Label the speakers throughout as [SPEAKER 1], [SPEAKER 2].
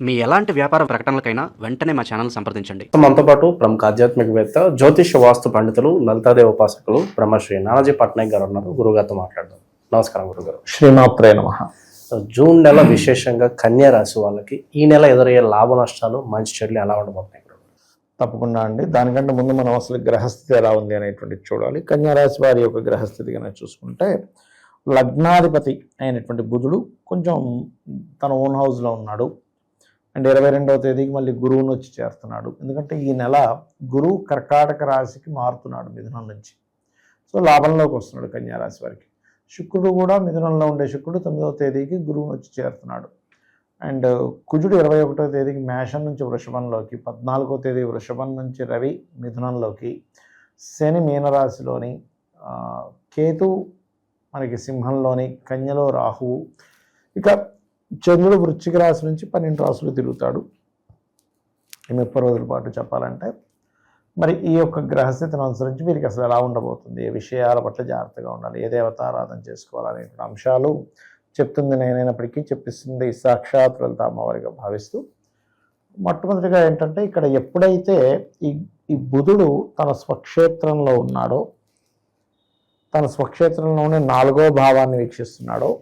[SPEAKER 1] మీ ఎలాంటి వ్యాపార ప్రకటనలకైనా వెంటనే మా ఛానల్ సంప్రదించండి.
[SPEAKER 2] మనతో పాటు ప్రముఖ ఆధ్యాత్మికవేత్త, జ్యోతిష వాస్తు పండితులు, లలితాదేవి ఉపాసకులు బ్రహ్మశ్రీ నానాజీ పట్నాయక్ గారు ఉన్నారు. గురుగారితో మాట్లాడదాం. నమస్కారం గురుగారు.
[SPEAKER 3] శ్రీమాత్రే నమః.
[SPEAKER 2] జూన్ నెల విశేషంగా కన్యా రాశి వాళ్ళకి ఈ నెల ఎదురయ్యే లాభ నష్టాలు, మంచి చెడులు ఎలా ఉండబోతున్నాయి?
[SPEAKER 3] తప్పకుండా అండి. దానికంటే ముందు మనం అసలు గ్రహస్థితి ఎలా ఉంది అనేటువంటిది చూడాలి. కన్యా రాశి వారి యొక్క గ్రహస్థితి కనుక చూసుకుంటే, లగ్నాధిపతి అయినటువంటి బుధుడు కొంచెం తన ఓన్ హౌస్లో ఉన్నాడు. అండ్ 22వ తేదీకి మళ్ళీ గురువును వచ్చి చేరుతున్నాడు. ఎందుకంటే ఈ నెల గురువు కర్కాటక రాశికి మారుతున్నాడు మిథునం నుంచి. సో లాభంలోకి వస్తున్నాడు కన్యా రాశి వారికి. శుక్రుడు కూడా మిథునంలో ఉండే శుక్రుడు 9వ తేదీకి గురువును వచ్చి చేరుతున్నాడు. అండ్ కుజుడు 21వ తేదీకి మేషం నుంచి వృషభంలోకి, 14వ తేదీ వృషభం నుంచి రవి మిథునంలోకి, శని మీనరాశిలోని, కేతు మనకి సింహంలోని, కన్యలో రాహువు, ఇక చంద్రుడు వృశ్చిక రాశి నుంచి 12 రాశులు తిరుగుతాడు ఈ 30 రోజుల పాటు చెప్పాలంటే. మరి ఈ యొక్క గ్రహస్థితిని అనుసరించి వీరికి అసలు ఎలా ఉండబోతుంది, ఏ విషయాల పట్ల జాగ్రత్తగా ఉండాలి, ఏ దేవతారాధన చేసుకోవాలనేటువంటి అంశాలు చెప్తుంది నేనైనప్పటికీ చెప్పిస్తుంది సాక్షాత్ లలిత అమ్మవారిగా భావిస్తూ, మొట్టమొదటిగా ఏంటంటే ఇక్కడ ఎప్పుడైతే ఈ బుధుడు తన స్వక్షేత్రంలో ఉన్నాడో, తన స్వక్షేత్రంలోనే 4వ భావాన్ని వీక్షిస్తున్నాడో,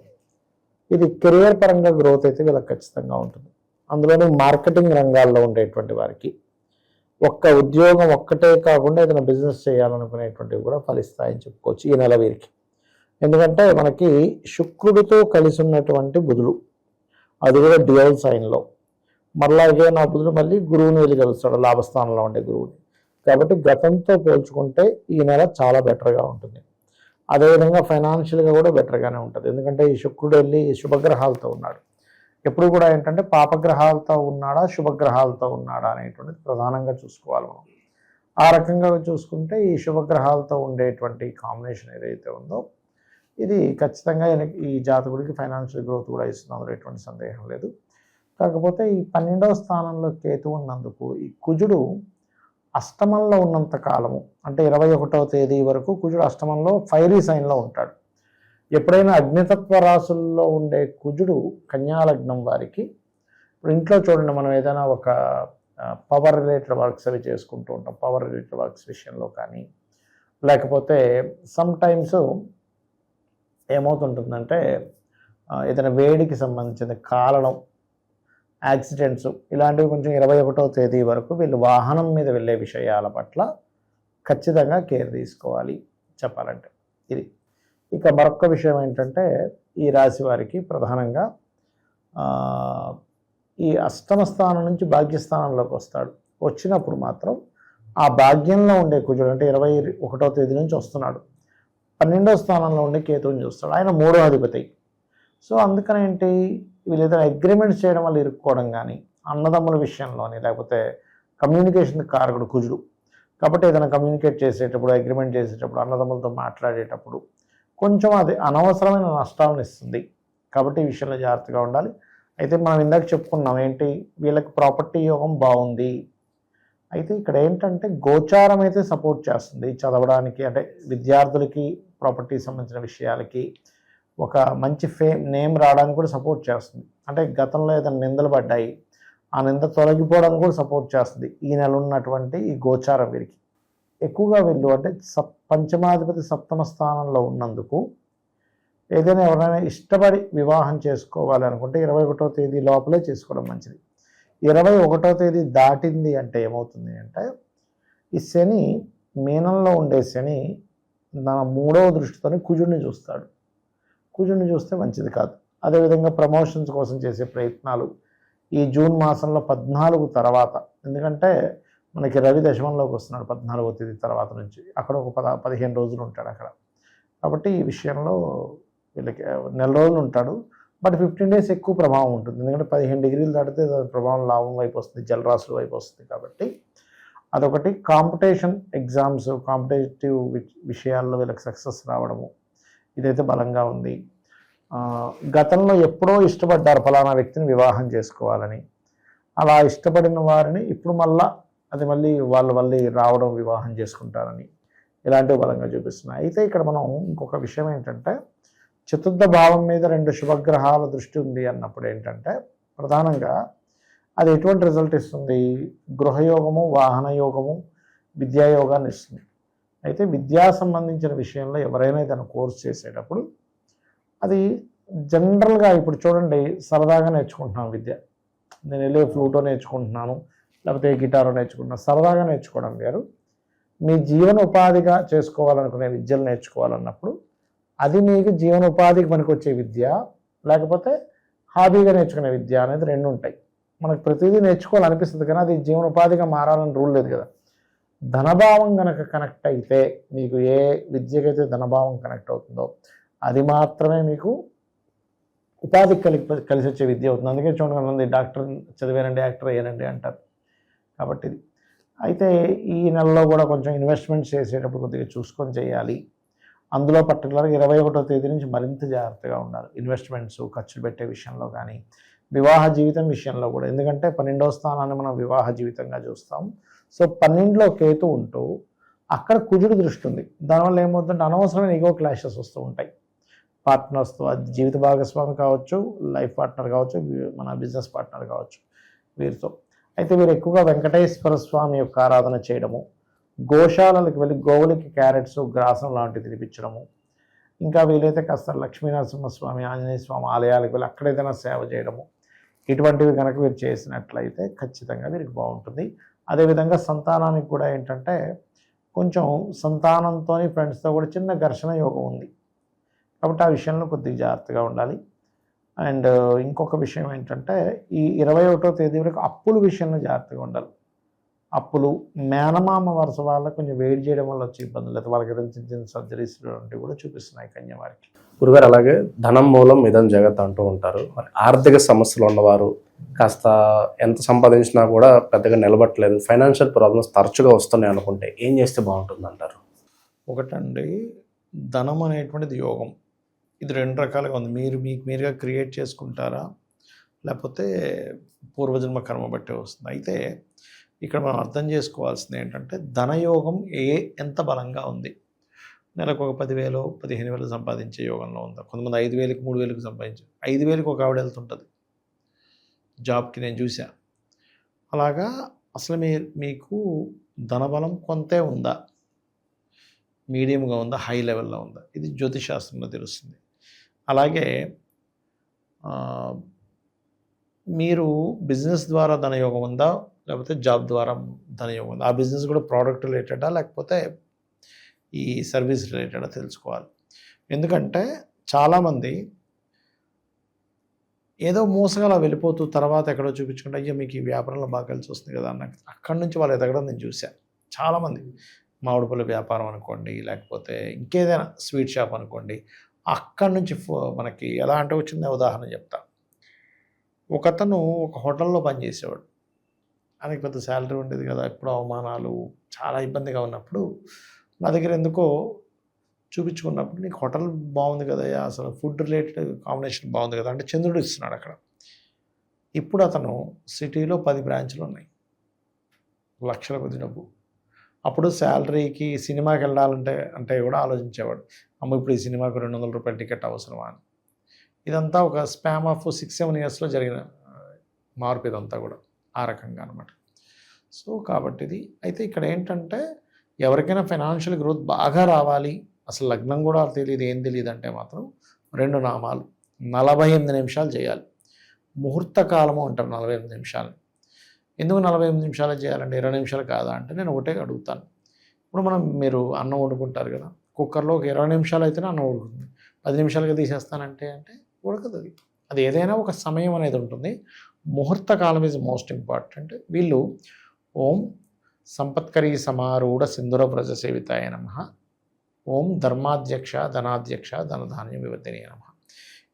[SPEAKER 3] ఇది కెరియర్ పరంగా గ్రోత్ అయితే వీళ్ళకి ఖచ్చితంగా ఉంటుంది. అందులోని మార్కెటింగ్ రంగాల్లో ఉండేటువంటి వారికి ఒక్క ఉద్యోగం ఒక్కటే కాకుండా ఏదైనా బిజినెస్ చేయాలనుకునేటువంటివి కూడా ఫలిస్తాయని చెప్పుకోవచ్చు ఈ నెల వీరికి. ఎందుకంటే మనకి శుక్రుడితో కలిసి ఉన్నటువంటి బుధుడు, అది కూడా డ్యూయల్ సైన్లో, మరలా నా బుధుడు మళ్ళీ గురువుని వెళ్ళి కలుస్తాడు, లాభస్థానంలో ఉండే గురువుని. కాబట్టి గతంతో పోల్చుకుంటే ఈ నెల చాలా బెటర్గా ఉంటుంది. అదేవిధంగా ఫైనాన్షియల్గా కూడా బెటర్గానే ఉంటుంది. ఎందుకంటే ఈ శుక్రుడు వెళ్ళి శుభగ్రహాలతో ఉన్నాడు. ఎప్పుడు కూడా ఏంటంటే పాపగ్రహాలతో ఉన్నాడా శుభగ్రహాలతో ఉన్నాడా అనేటువంటిది ప్రధానంగా చూసుకోవాలి మనం. ఆ రకంగా చూసుకుంటే ఈ శుభగ్రహాలతో ఉండేటువంటి కాంబినేషన్ ఏదైతే ఉందో ఇది ఖచ్చితంగా ఈ జాతకుడికి ఫైనాన్షియల్ గ్రోత్ కూడా ఇస్తుంది, అందులో ఎటువంటి సందేహం లేదు. కాకపోతే ఈ 12వ స్థానంలో కేతు ఉన్నందుకు ఈ కుజుడు అష్టమంలో ఉన్నంత కాలము, అంటే 21వ తేదీ వరకు కుజుడు అష్టమంలో ఫైరీ సైన్లో ఉంటాడు. ఎప్పుడైనా అగ్నితత్వ రాశుల్లో ఉండే కుజుడు కన్యాలగ్నం వారికి, ఇప్పుడు ఇంట్లో చూడండి, మనం ఏదైనా ఒక పవర్ రిలేటెడ్ వర్క్స్ అవి చేసుకుంటూ ఉంటాం. పవర్ రిలేటెడ్ వర్క్స్ విషయంలో కానీ, లేకపోతే సమ్ టైమ్స్ ఏమవుతుంటుందంటే ఏదైనా వేడికి సంబంధించిన కాలడం, యాక్సిడెంట్స్, ఇలాంటివి కొంచెం 21వ తేదీ వరకు వీళ్ళు వాహనం మీద వెళ్ళే విషయాల పట్ల ఖచ్చితంగా కేర్ తీసుకోవాలి చెప్పాలంటే ఇది. ఇక మరొక విషయం ఏంటంటే ఈ రాశి వారికి ప్రధానంగా ఈ అష్టమ స్థానం నుంచి భాగ్యస్థానంలోకి వస్తాడు. వచ్చినప్పుడు మాత్రం ఆ భాగ్యంలో ఉండే కుజుడు, అంటే 21వ తేదీ నుంచి వస్తున్నాడు, 12వ స్థానంలో ఉండే కేతువుని చూస్తాడు. ఆయన 3వ అధిపతి. సో అందుకని ఏంటి, వీళ్ళు ఏదైనా అగ్రిమెంట్స్ చేయడం వల్ల ఇరుక్కోవడం కానీ, అన్నదమ్ముల విషయంలోని, లేకపోతే కమ్యూనికేషన్ కారకుడు కుజుడు. కాబట్టి ఏదైనా కమ్యూనికేట్ చేసేటప్పుడు, అగ్రిమెంట్ చేసేటప్పుడు, అన్నదమ్ములతో మాట్లాడేటప్పుడు కొంచెం అది అనవసరమైన నష్టాలను ఇస్తుంది. కాబట్టి ఈ విషయంలో జాగ్రత్తగా ఉండాలి. అయితే మనం ఇందాక చెప్పుకున్నాం ఏంటి, వీళ్ళకి ప్రాపర్టీ యోగం బాగుంది. అయితే ఇక్కడ ఏంటంటే గోచారం అయితే సపోర్ట్ చేస్తుంది చదవడానికి, అంటే విద్యార్థులకి ప్రాపర్టీ సంబంధించిన విషయాలకి ఒక మంచి నేమ్ రావడానికి కూడా సపోర్ట్ చేస్తుంది. అంటే గతంలో ఏదైనా నిందలు పడ్డాయి, ఆ నింద తొలగిపోవడానికి కూడా సపోర్ట్ చేస్తుంది ఈ నెల ఉన్నటువంటి ఈ గోచారం వీరికి. ఎక్కువగా వీళ్ళు అంటే పంచమాధిపతి 7వ స్థానంలో ఉన్నందుకు ఏదైనా ఎవరైనా ఇష్టపడి వివాహం చేసుకోవాలి అనుకుంటే 21వ తేదీ లోపలే చేసుకోవడం మంచిది. 21వ తేదీ దాటింది అంటే ఏమవుతుంది అంటే, ఈ శని మీనంలో ఉండే శని తన 3వ దృష్టితోని కుజుడిని చూస్తాడు. కుజుడిని చూస్తే మంచిది కాదు. అదేవిధంగా ప్రమోషన్స్ కోసం చేసే ప్రయత్నాలు ఈ జూన్ మాసంలో 14 తర్వాత, ఎందుకంటే మనకి రవి దశమంలోకి వస్తున్నాడు 14వ తేదీ తర్వాత నుంచి, అక్కడ ఒక 15 రోజులు ఉంటాడు అక్కడ. కాబట్టి ఈ విషయంలో వీళ్ళకి నెల రోజులు ఉంటాడు. బట్ 15 డేస్ ఎక్కువ ప్రభావం ఉంటుంది. ఎందుకంటే 15 డిగ్రీలు దాటితే దాని ప్రభావం లాభం వైపు వస్తుంది, జలరాశుల వైపు వస్తుంది. కాబట్టి అదొకటి. కాంపిటీషన్ ఎగ్జామ్స్, కాంపిటేటివ్ విషయాల్లో వీళ్ళకి సక్సెస్ రావడము ఇదైతే బలంగా ఉంది. గతంలో ఎప్పుడో ఇష్టపడ్డారు ఫలానా వ్యక్తిని వివాహం చేసుకోవాలని, అలా ఇష్టపడిన వారిని ఇప్పుడు మళ్ళీ వాళ్ళు రావడం, వివాహం చేసుకుంటారని ఇలాంటివి బలంగా చూపిస్తున్నాయి. అయితే ఇక్కడ మనం ఇంకొక విషయం ఏంటంటే, చతుర్థ భావం మీద 2 శుభగ్రహాల దృష్టి ఉంది అన్నప్పుడు ఏంటంటే, ప్రధానంగా అది ఎటువంటి రిజల్ట్ ఇస్తుంది? గృహయోగము, వాహన యోగము, విద్యాయోగాన్ని ఇస్తుంది. అయితే విద్యా సంబంధించిన విషయంలో ఎవరైనా ఏదైనా కోర్స్ చేసేటప్పుడు అది జనరల్గా ఇప్పుడు చూడండి, సరదాగా నేర్చుకుంటున్నాం విద్య. నేను వెళ్ళి ఫ్లూటో నేర్చుకుంటున్నాను, లేకపోతే గిటారో నేర్చుకుంటున్నాను, సరదాగా నేర్చుకోవడం వేరు. మీ జీవన ఉపాధిగా చేసుకోవాలనుకునే విద్యలు నేర్చుకోవాలన్నప్పుడు అది మీకు జీవన ఉపాధికి పనికొచ్చే విద్య, లేకపోతే హాబీగా నేర్చుకునే విద్య అనేది రెండు ఉంటాయి. మనకు ప్రతిదీ నేర్చుకోవాలనిపిస్తుంది, కానీ అది జీవన ఉపాధిగా మారాలని రూల్ లేదు కదా. ధనభావం కనుక కనెక్ట్ అయితే, మీకు ఏ విద్యకైతే ధనభావం కనెక్ట్ అవుతుందో అది మాత్రమే మీకు ఉపాధికి కలిసి వచ్చే విద్య అవుతుంది. అందుకే చూడండి, డాక్టర్ చదివానండి, యాక్టర్ అయ్యానండి అంటారు. కాబట్టి ఇది అయితే ఈ నెలలో కూడా కొంచెం ఇన్వెస్ట్మెంట్స్ చేసేటప్పుడు కొద్దిగా చూసుకొని చేయాలి. అందులో పర్టికులర్గా 21వ తేదీ నుంచి మరింత జాగ్రత్తగా ఉండాలి. ఇన్వెస్ట్మెంట్స్ ఖర్చులు పెట్టే విషయంలో కానీ, వివాహ జీవితం విషయంలో కూడా. ఎందుకంటే 12వ స్థానాన్ని మనం వివాహ జీవితంగా చూస్తాం. సో 12లో కేతు ఉంటూ అక్కడ కుజుడు దృష్టి ఉంది. దానివల్ల ఏమవుతుందంటే అనవసరమైన ఈగో క్లాషెస్ వస్తూ ఉంటాయి పార్ట్నర్స్తో. అది జీవిత భాగస్వామి కావచ్చు, లైఫ్ పార్ట్నర్ కావచ్చు, మన బిజినెస్ పార్ట్నర్ కావచ్చు, వీరితో. అయితే వీరు ఎక్కువగా వెంకటేశ్వర స్వామి యొక్క ఆరాధన చేయడము, గోశాలలకు వెళ్ళి గోవులకి క్యారెట్స్, గ్రాసం లాంటివి తినిపించడము, ఇంకా వీలైతే కాస్త లక్ష్మీనరసింహస్వామి, ఆంజనేయ స్వామి ఆలయాలకు వెళ్ళి అక్కడ ఏదైనా సేవ చేయడము, ఇటువంటివి కనుక వీరు చేసినట్లయితే ఖచ్చితంగా వీరికి బాగుంటుంది. అదేవిధంగా సంతానానికి కూడా ఏంటంటే కొంచెం సంతానంతో ఫ్రెండ్స్తో కూడా చిన్న ఘర్షణ యోగం ఉంది. కాబట్టి ఆ విషయంలో కొద్దిగా జాగ్రత్తగా ఉండాలి. అండ్ ఇంకొక విషయం ఏంటంటే ఈ 21వ తేదీ వరకు అప్పుల విషయంలో జాగ్రత్తగా ఉండాలి. అప్పులు, మేనమామ వరుస వాళ్ళకి కొంచెం వెయిట్ చేయడం వల్ల వచ్చే ఇబ్బందులు, అయితే వాళ్ళకి ఏదైనా చిన్న చిన్న సర్జరీస్ లాంటివి కూడా చూపిస్తున్నాయి కన్య వారికి.
[SPEAKER 2] గురుగారు, అలాగే ధనం మూలం ఇదం జగత్ అంటూ ఉంటారు. మరి ఆర్థిక సమస్యలు ఉన్నవారు కాస్త ఎంత సంపాదించినా కూడా పెద్దగా నిలబట్టలేదు, ఫైనాన్షియల్ ప్రాబ్లమ్స్ తరచుగా వస్తున్నాయి అనుకుంటే ఏం చేస్తే బాగుంటుంది అంటారు?
[SPEAKER 3] ఒకటండి, ధనం అనేటువంటిది యోగం. ఇది రెండు రకాలుగా ఉంది. మీకు మీరుగా క్రియేట్ చేసుకుంటారా, లేకపోతే పూర్వజన్మ కర్మ బట్టి వస్తుంది. అయితే ఇక్కడ మనం అర్థం చేసుకోవాల్సింది ఏంటంటే ధనయోగం ఎంత బలంగా ఉంది. నెలకు ఒక 10,000 15,000 సంపాదించే యోగంలో ఉందా? కొంతమంది 5,000కి 3,000కి సంపాదించారు. 5,000కి ఒక ఆవిడ వెళ్తుంటుంది జాబ్కి, నేను చూసా. అలాగా అసలు మీకు ధనబలం కొంతే ఉందా, మీడియంగా ఉందా, హై లెవెల్లో ఉందా? ఇది జ్యోతిషాస్త్రంలో తెలుస్తుంది. అలాగే మీరు బిజినెస్ ద్వారా ధనయోగం ఉందా, లేకపోతే జాబ్ ద్వారా ధనయోగం ఉందా? ఆ బిజినెస్ కూడా ప్రోడక్ట్ రిలేటెడా, లేకపోతే ఈ సర్వీస్ రిలేటెడా తెలుసుకోవాలి. ఎందుకంటే చాలామంది ఏదో మోసగా వెళ్ళిపోతూ తర్వాత ఎక్కడో చూపించుకుంటే, అయ్యో మీకు ఈ వ్యాపారంలో బాగా కలిసి వస్తుంది కదా అన్న, అక్కడి నుంచి వాళ్ళు ఎదగడం నేను చూశాను. చాలామంది మామిడి పళ్ళ వ్యాపారం అనుకోండి, లేకపోతే ఇంకేదైనా స్వీట్ షాప్ అనుకోండి, అక్కడి నుంచి మనకి ఎలా అంటే వచ్చిందే ఉదాహరణ చెప్తా. ఒకతను ఒక హోటల్లో పనిచేసేవాడు. ఆయనకి పెద్ద శాలరీ ఉండేది కదా, ఎప్పుడు అవమానాలు, చాలా ఇబ్బందిగా ఉన్నప్పుడు నా దగ్గర ఎందుకో చూపించుకున్నప్పుడు, నీకు హోటల్ బాగుంది కదా, అసలు ఫుడ్ రిలేటెడ్ కాంబినేషన్ బాగుంది కదా అంటే చంద్రుడు ఇస్తున్నాడు అక్కడ. ఇప్పుడు అతను సిటీలో 10 బ్రాంచ్లు ఉన్నాయి, లక్షల కొద్ది డబ్బు. అప్పుడు శాలరీకి సినిమాకి వెళ్ళాలంటే కూడా ఆలోచించేవాడు, అమ్మ ఇప్పుడు ఈ సినిమాకు 200 రూపాయల టికెట్ అవసరమా అని. ఇదంతా ఒక స్పామ్ ఆఫ్ 6-7 ఇయర్స్లో జరిగిన మార్పు ఇదంతా కూడా ఆ రకంగా అనమాట. సో కాబట్టి ఇది అయితే ఇక్కడ ఏంటంటే ఎవరికైనా ఫైనాన్షియల్ గ్రోత్ బాగా రావాలి, అసలు లగ్నం కూడా తెలియదు, ఏం తెలియదు అంటే మాత్రం 2 నామాలు 48 నిమిషాలు చేయాలి. ముహూర్త కాలము అంటారు 48 నిమిషాలు. ఎందుకు 48 నిమిషాలు చేయాలంటే 20 నిమిషాలు కాదా అంటే నేను ఒకటే అడుగుతాను. ఇప్పుడు మీరు అన్నం వండుకుంటారు కదా, కుక్కర్లో ఒక 20 నిమిషాలు అయితేనే అన్నం ఉడుకుతుంది. 10 నిమిషాలుగా తీసేస్తానంటే ఉడకదు. అది ఏదైనా ఒక సమయం అనేది ఉంటుంది. ముహూర్త కాలం ఈజ్ మోస్ట్ ఇంపార్టెంట్. వీళ్ళు ఓం సంపత్కరీ సమారూఢ సింధుర వ్రజ సేవితాయ నమః, ఓం ధర్మాధ్యక్ష ధనాధ్యక్ష ధనధాన్యం వివర్ధిని నమః.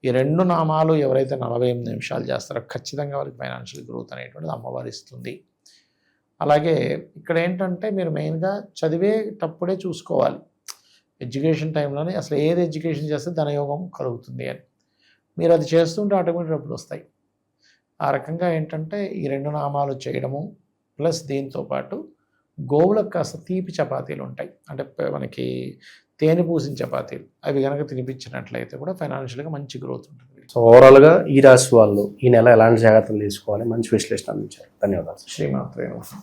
[SPEAKER 3] ఈ 2 నామాలు ఎవరైతే 48 నిమిషాలు చేస్తారో ఖచ్చితంగా వారికి ఫైనాన్షియల్ గ్రోత్ అనేటువంటిది అమ్మవారు ఇస్తుంది. అలాగే ఇక్కడ ఏంటంటే మీరు మెయిన్గా చదివేటప్పుడే చూసుకోవాలి, ఎడ్యుకేషన్ టైంలోనే అసలు ఏది ఎడ్యుకేషన్ చేస్తే ధనయోగం కలుగుతుంది అని. మీరు అది చేస్తుంటే ఆటోమేటిక్ డబ్బులు వస్తాయి. ఆ రకంగా ఏంటంటే ఈ 2 నామాలు చేయడము ప్లస్ దీంతో పాటు గోవులకు కాస్త తీపి చపాతీలు ఉంటాయి, అంటే మనకి తేనె పూసిన చపాతీలు, అవి కనుక తినిపించినట్లయితే కూడా ఫైనాన్షియల్గా మంచి గ్రోత్ ఉంటుంది.
[SPEAKER 2] సో ఓవరాల్గా ఈ రాశి వాళ్ళు ఈ నెల ఎలాంటి జాగ్రత్తలు తీసుకోవాలి మంచి విశ్లేషణ అందించారు. ధన్యవాదాలు.
[SPEAKER 3] శ్రీమాత్రే నమః.